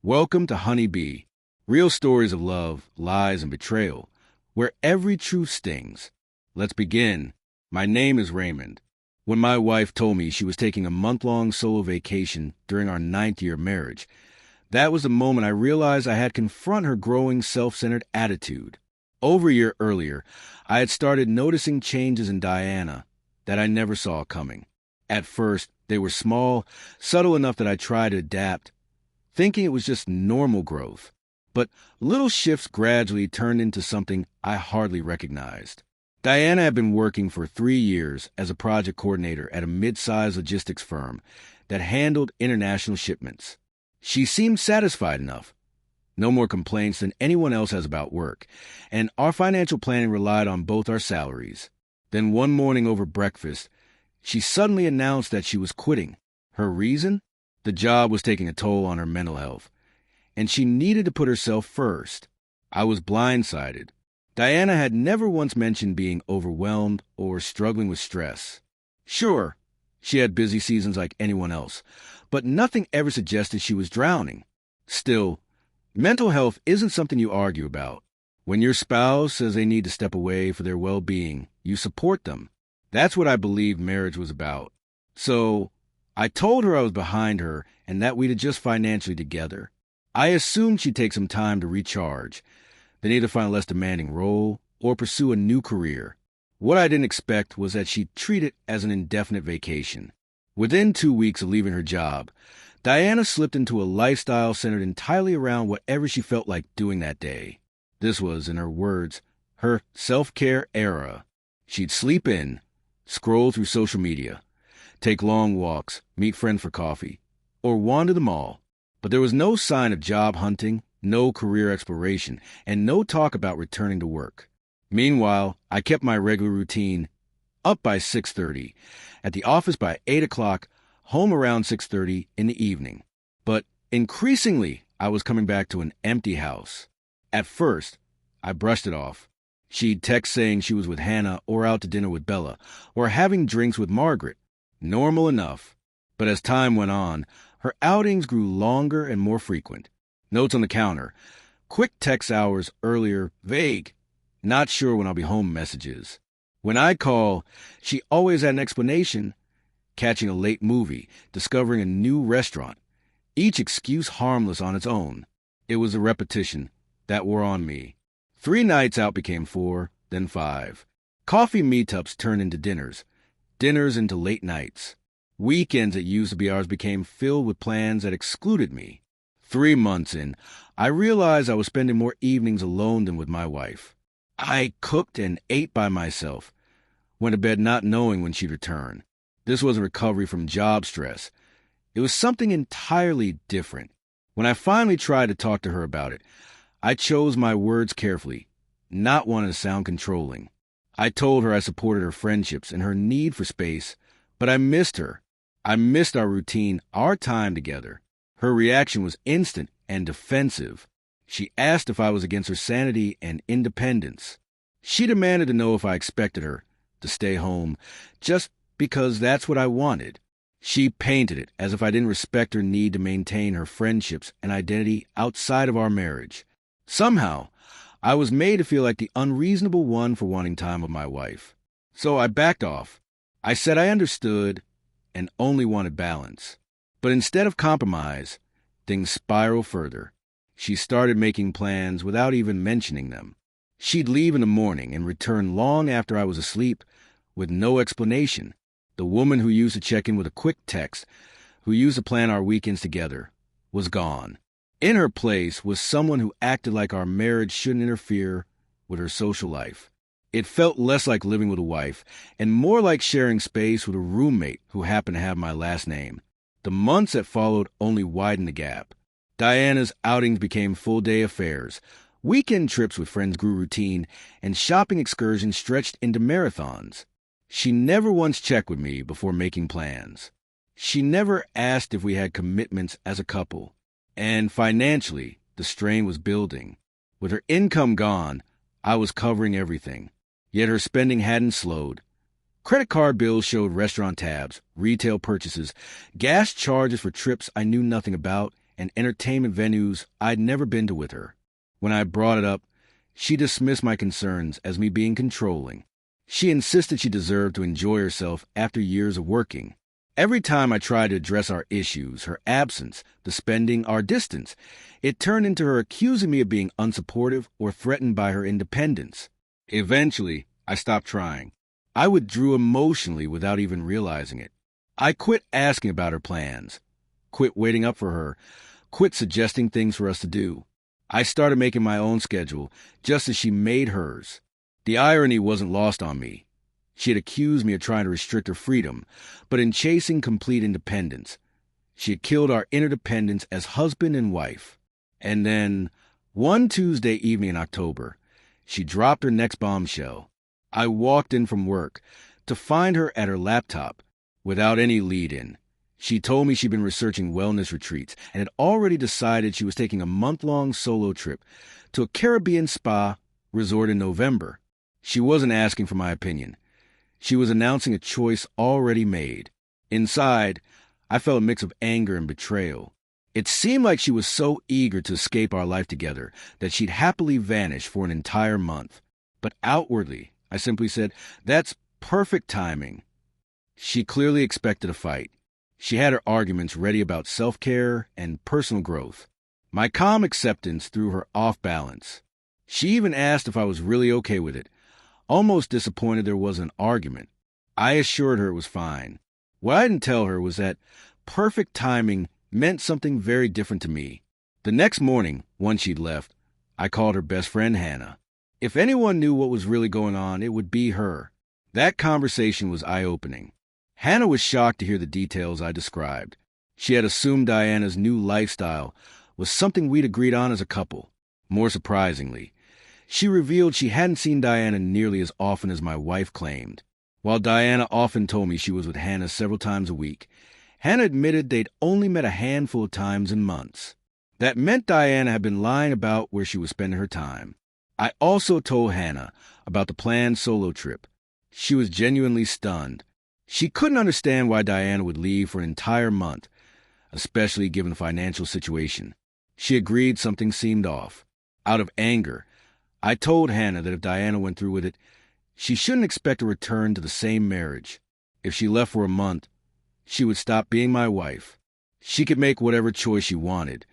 Welcome to Honeybee, real stories of love, lies, and betrayal, where every truth stings. Let's begin. My name is Raymond. When my wife told me she was taking a month-long solo vacation during our 9th-year marriage, that was the moment I realized I had confronted her growing self-centered attitude. Over a year earlier, I had started noticing changes in Diana that I never saw coming. At first, they were small, subtle enough that I tried to adapt, thinking it was just normal growth. But little shifts gradually turned into something I hardly recognized. Diana had been working for 3 years as a project coordinator at a mid-sized logistics firm that handled international shipments. She seemed satisfied enough. No more complaints than anyone else has about work, and our financial planning relied on both our salaries. Then one morning over breakfast, she suddenly announced that she was quitting. Her reason? The job was taking a toll on her mental health, and she needed to put herself first. I was blindsided. Diana had never once mentioned being overwhelmed or struggling with stress. Sure, she had busy seasons like anyone else, but nothing ever suggested she was drowning. Still, mental health isn't something you argue about. When your spouse says they need to step away for their well-being, you support them. That's what I believed marriage was about. So, I told her I was behind her and that we'd adjust financially together. I assumed she'd take some time to recharge, then either find a less demanding role or pursue a new career. What I didn't expect was that she'd treat it as an indefinite vacation. Within 2 weeks of leaving her job, Diana slipped into a lifestyle centered entirely around whatever she felt like doing that day. This was, in her words, her self-care era. She'd sleep in, scroll through social media, take long walks, meet friends for coffee, or wander the mall. But there was no sign of job hunting, no career exploration, and no talk about returning to work. Meanwhile, I kept my regular routine: up by 6:30, at the office by 8 o'clock, home around 6:30 in the evening. But increasingly, I was coming back to an empty house. At first, I brushed it off. She'd text saying she was with Hannah or out to dinner with Bella or having drinks with Margaret. Normal enough. But as time went on, her outings grew longer and more frequent. Notes on the counter, quick text hours earlier, vague, not sure when I'll be home messages. When I'd call, she always had an explanation: catching a late movie, discovering a new restaurant. Each excuse harmless on its own. It was a repetition that wore on me. 3 nights out became 4, then 5. Coffee meetups turned into dinners into late nights. Weekends that used to be ours became filled with plans that excluded me. 3 months in, I realized I was spending more evenings alone than with my wife. I cooked and ate by myself, went to bed not knowing when she'd return. This wasn't recovery from job stress. It was something entirely different. When I finally tried to talk to her about it, I chose my words carefully, not wanting to sound controlling. I told her I supported her friendships and her need for space, but I missed her. I missed our routine, our time together. Her reaction was instant and defensive. She asked if I was against her sanity and independence. She demanded to know if I expected her to stay home just because that's what I wanted. She painted it as if I didn't respect her need to maintain her friendships and identity outside of our marriage. Somehow, I was made to feel like the unreasonable one for wanting time with my wife. So I backed off. I said I understood and only wanted balance. But instead of compromise, things spiraled further. She started making plans without even mentioning them. She'd leave in the morning and return long after I was asleep with no explanation. The woman who used to check in with a quick text, who used to plan our weekends together, was gone. In her place was someone who acted like our marriage shouldn't interfere with her social life. It felt less like living with a wife and more like sharing space with a roommate who happened to have my last name. The months that followed only widened the gap. Diana's outings became full-day affairs. Weekend trips with friends grew routine, and shopping excursions stretched into marathons. She never once checked with me before making plans. She never asked if we had commitments as a couple. And financially, the strain was building. With her income gone, I was covering everything. Yet her spending hadn't slowed. Credit card bills showed restaurant tabs, retail purchases, gas charges for trips I knew nothing about, and entertainment venues I'd never been to with her. When I brought it up, she dismissed my concerns as me being controlling. She insisted she deserved to enjoy herself after years of working. Every time I tried to address our issues, her absence, the spending, our distance, it turned into her accusing me of being unsupportive or threatened by her independence. Eventually, I stopped trying. I withdrew emotionally without even realizing it. I quit asking about her plans, quit waiting up for her, quit suggesting things for us to do. I started making my own schedule, just as she made hers. The irony wasn't lost on me. She had accused me of trying to restrict her freedom, but in chasing complete independence, she had killed our interdependence as husband and wife. And then, one Tuesday evening in October, she dropped her next bombshell. I walked in from work to find her at her laptop without any lead-in. She told me she'd been researching wellness retreats and had already decided she was taking a month-long solo trip to a Caribbean spa resort in November. She wasn't asking for my opinion. She was announcing a choice already made. Inside, I felt a mix of anger and betrayal. It seemed like she was so eager to escape our life together that she'd happily vanish for an entire month. But outwardly, I simply said, "That's perfect timing." She clearly expected a fight. She had her arguments ready about self-care and personal growth. My calm acceptance threw her off balance. She even asked if I was really okay with it, almost disappointed there was an argument. I assured her it was fine. What I didn't tell her was that perfect timing meant something very different to me. The next morning, once she'd left, I called her best friend Hannah. If anyone knew what was really going on, it would be her. That conversation was eye-opening. Hannah was shocked to hear the details I described. She had assumed Diana's new lifestyle was something we'd agreed on as a couple. More surprisingly, she revealed she hadn't seen Diana nearly as often as my wife claimed. While Diana often told me she was with Hannah several times a week, Hannah admitted they'd only met a handful of times in months. That meant Diana had been lying about where she was spending her time. I also told Hannah about the planned solo trip. She was genuinely stunned. She couldn't understand why Diana would leave for an entire month, especially given the financial situation. She agreed something seemed off. Out of anger, I told Hannah that if Diana went through with it, she shouldn't expect a return to the same marriage. If she left for a month, she would stop being my wife. She could make whatever choice she wanted,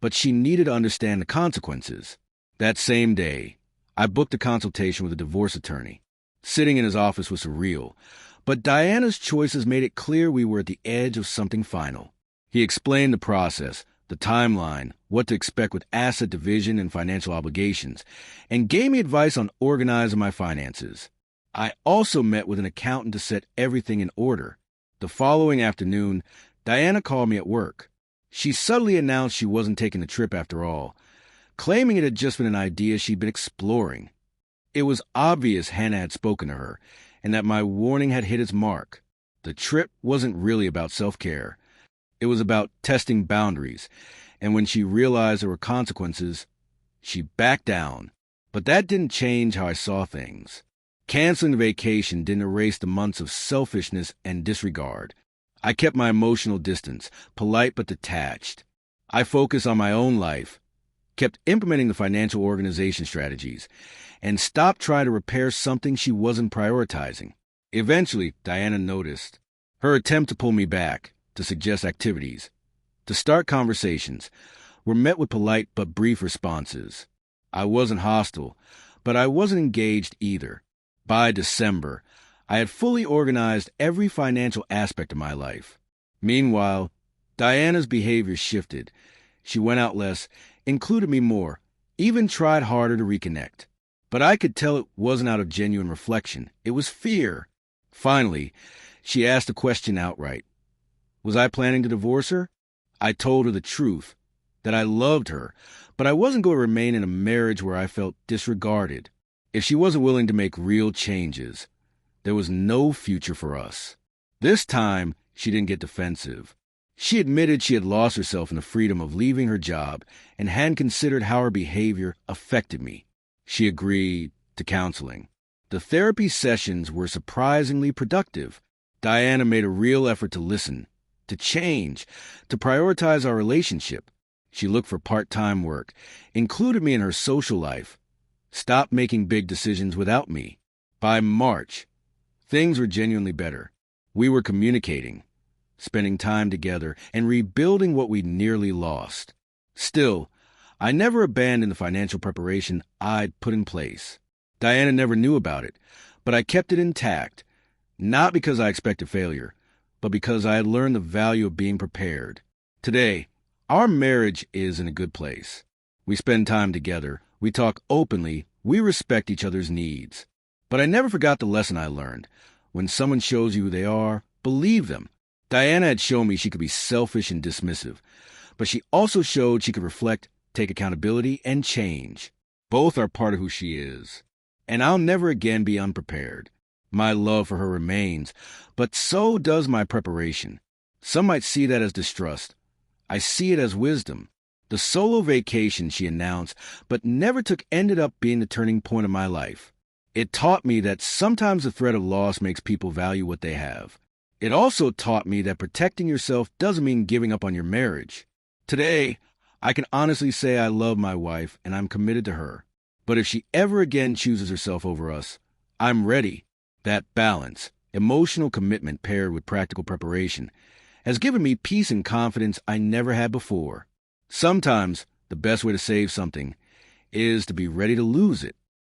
but she needed to understand the consequences. That same day, I booked a consultation with a divorce attorney. Sitting in his office was surreal, but Diana's choices made it clear we were at the edge of something final. He explained the process, the timeline, what to expect with asset division and financial obligations, and gave me advice on organizing my finances. I also met with an accountant to set everything in order. The following afternoon, Diana called me at work. She subtly announced she wasn't taking the trip after all, claiming it had just been an idea she'd been exploring. It was obvious Hannah had spoken to her, and that my warning had hit its mark. The trip wasn't really about self-care. It was about testing boundaries, and when she realized there were consequences, she backed down. But that didn't change how I saw things. Canceling the vacation didn't erase the months of selfishness and disregard. I kept my emotional distance, polite but detached. I focused on my own life, kept implementing the financial organization strategies, and stopped trying to repair something she wasn't prioritizing. Eventually, Diana noticed. Her attempt to pull me back, to suggest activities, to start conversations, were met with polite but brief responses. I wasn't hostile, but I wasn't engaged either. By December, I had fully organized every financial aspect of my life. Meanwhile, Diana's behavior shifted. She went out less, included me more, even tried harder to reconnect. But I could tell it wasn't out of genuine reflection. It was fear. Finally, she asked a question outright. Was I planning to divorce her? I told her the truth, that I loved her, but I wasn't going to remain in a marriage where I felt disregarded. If she wasn't willing to make real changes, there was no future for us. This time, she didn't get defensive. She admitted she had lost herself in the freedom of leaving her job and hadn't considered how her behavior affected me. She agreed to counseling. The therapy sessions were surprisingly productive. Diana made a real effort to listen, to change, to prioritize our relationship. She looked for part-time work, included me in her social life, stopped making big decisions without me. By March, things were genuinely better. We were communicating, spending time together, and rebuilding what we nearly lost. Still, I never abandoned the financial preparation I'd put in place. Diana never knew about it, but I kept it intact, not because I expected failure, but because I had learned the value of being prepared. Today, our marriage is in a good place. We spend time together, we talk openly, we respect each other's needs. But I never forgot the lesson I learned. When someone shows you who they are, believe them. Diana had shown me she could be selfish and dismissive, but she also showed she could reflect, take accountability, and change. Both are part of who she is. And I'll never again be unprepared. My love for her remains, but so does my preparation. Some might see that as distrust. I see it as wisdom. The solo vacation she announced, but never took, ended up being the turning point of my life. It taught me that sometimes the threat of loss makes people value what they have. It also taught me that protecting yourself doesn't mean giving up on your marriage. Today, I can honestly say I love my wife and I'm committed to her. But if she ever again chooses herself over us, I'm ready. That balance, emotional commitment paired with practical preparation, has given me peace and confidence I never had before. Sometimes the best way to save something is to be ready to lose it.